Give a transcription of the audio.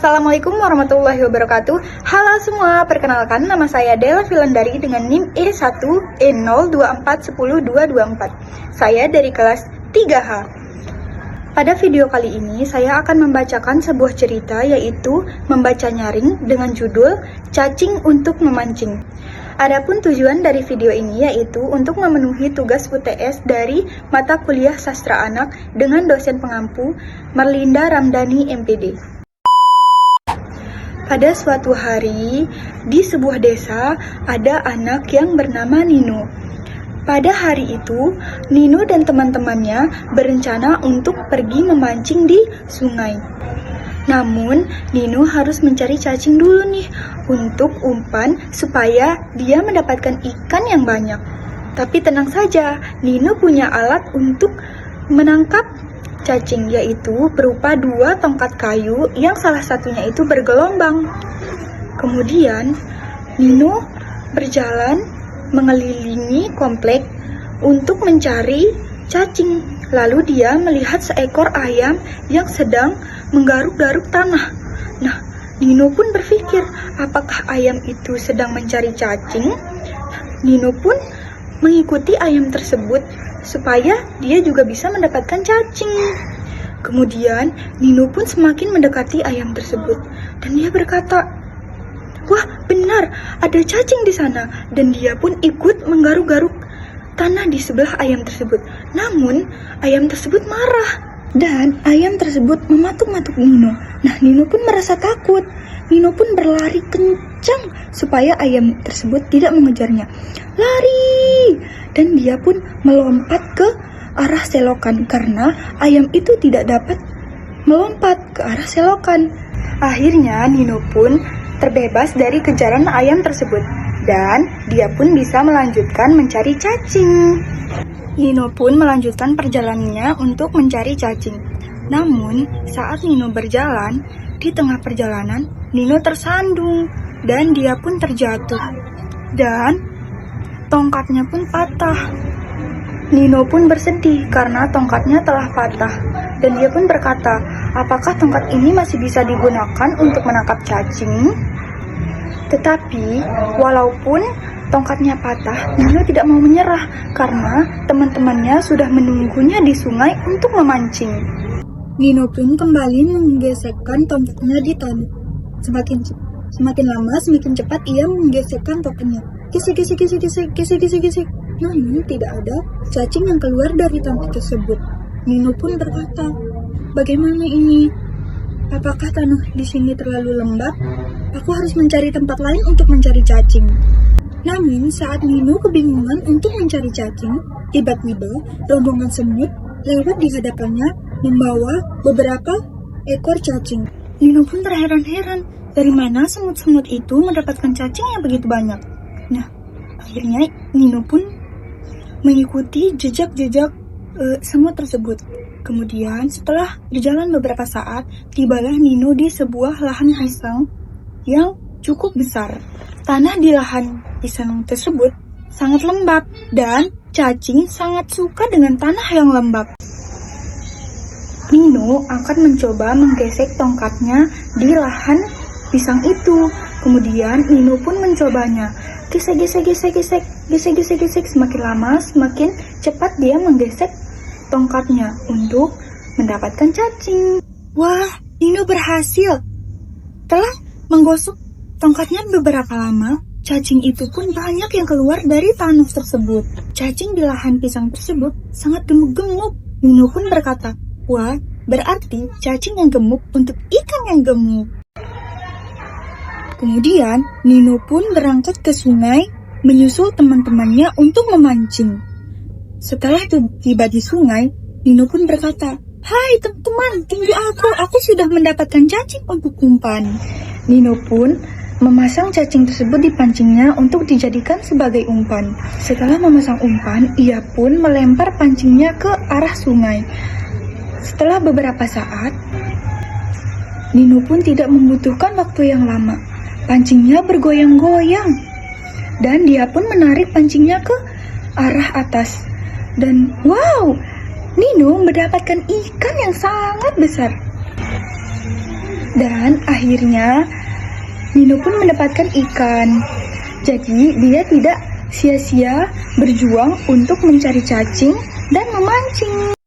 Assalamualaikum warahmatullahi wabarakatuh. Halo semua, perkenalkan nama saya Della Filandari dengan NIM E1E02410224. Saya dari kelas 3H. Pada video kali ini saya akan membacakan sebuah cerita, yaitu membaca nyaring dengan judul Cacing untuk Memancing. Adapun tujuan dari video ini yaitu untuk memenuhi tugas UTS dari mata kuliah Sastra Anak dengan dosen pengampu Marlinda Ramdhani MPD. Pada suatu hari, di sebuah desa ada anak yang bernama Nino. Pada hari itu, Nino dan teman-temannya berencana untuk pergi memancing di sungai. Namun, Nino harus mencari cacing dulu nih untuk umpan supaya dia mendapatkan ikan yang banyak. Tapi tenang saja, Nino punya alat untuk menangkap cacing, yaitu berupa 2 tongkat kayu yang salah satunya itu bergelombang. Kemudian, Nino berjalan mengelilingi komplek untuk mencari cacing. Lalu dia melihat seekor ayam yang sedang menggaruk-garuk tanah. Nah, Nino pun berpikir, apakah ayam itu sedang mencari cacing? Nino pun mengikuti ayam tersebut supaya dia juga bisa mendapatkan cacing. Kemudian, Nino pun semakin mendekati ayam tersebut dan dia berkata, "Wah, benar, ada cacing di sana." Dan dia pun ikut menggaruk-garuk tanah di sebelah ayam tersebut. Namun, ayam tersebut marah dan ayam tersebut mematuk-matuk Nino. Nah, Nino pun merasa takut. Nino pun berlari kencang supaya ayam tersebut tidak mengejarnya. Lari! Dan dia pun melompat ke arah selokan karena ayam itu tidak dapat melompat ke arah selokan. Akhirnya Nino pun terbebas dari kejaran ayam tersebut dan dia pun bisa melanjutkan mencari cacing. Nino pun melanjutkan perjalanannya untuk mencari cacing. Namun, saat Nino berjalan, di tengah perjalanan, Nino tersandung dan dia pun terjatuh. Dan tongkatnya pun patah. Nino pun bersedih karena tongkatnya telah patah. Dan dia pun berkata, apakah tongkat ini masih bisa digunakan untuk menangkap cacing? Tetapi, walaupun tongkatnya patah, Nino tidak mau menyerah karena teman-temannya sudah menunggunya di sungai untuk memancing. Nino pun kembali menggesekkan tongkatnya di tanah. Semakin lama, semakin cepat ia menggesekkan tongkatnya. Gesek. Namun tidak ada cacing yang keluar dari tongkat tersebut. Nino pun berkata, "Bagaimana ini? Apakah tanah di sini terlalu lembab? Aku harus mencari tempat lain untuk mencari cacing." Namun saat Nino kebingungan untuk mencari cacing, tiba-tiba rombongan semut lewat di hadapannya membawa beberapa ekor cacing. Nino pun terheran-heran, dari mana semut-semut itu mendapatkan cacing yang begitu banyak. Nah, akhirnya Nino pun mengikuti jejak-jejak semut tersebut. Kemudian setelah berjalan beberapa saat, tibalah Nino di sebuah lahan pisang yang cukup besar. Tanah di lahan pisang tersebut sangat lembab dan cacing sangat suka dengan tanah yang lembab. Nino akan mencoba menggesek tongkatnya di lahan pisang itu. Kemudian Nino pun mencobanya. Gesek. Semakin lama, semakin cepat dia menggesek tongkatnya untuk mendapatkan cacing. Wah, Nino berhasil. Telah menggosok tongkatnya beberapa lama, cacing itu pun banyak yang keluar dari tanah tersebut. Cacing di lahan pisang tersebut sangat gemuk-gemuk. Nino pun berkata, "Wah, berarti cacing yang gemuk untuk ikan yang gemuk." Kemudian, Nino pun berangkat ke sungai menyusul teman-temannya untuk memancing. Setelah tiba di sungai, Nino pun berkata, "Hai teman-teman, tunggu aku sudah mendapatkan cacing untuk umpan." Nino pun memasang cacing tersebut di pancingnya untuk dijadikan sebagai umpan. Setelah memasang umpan, ia pun melempar pancingnya ke arah sungai. Setelah beberapa saat, Nino pun tidak membutuhkan waktu yang lama. Pancingnya bergoyang-goyang dan dia pun menarik pancingnya ke arah atas. Dan wow, Nino mendapatkan ikan yang sangat besar. Dan akhirnya Nino pun mendapatkan ikan. Jadi dia tidak sia-sia berjuang untuk mencari cacing dan memancing.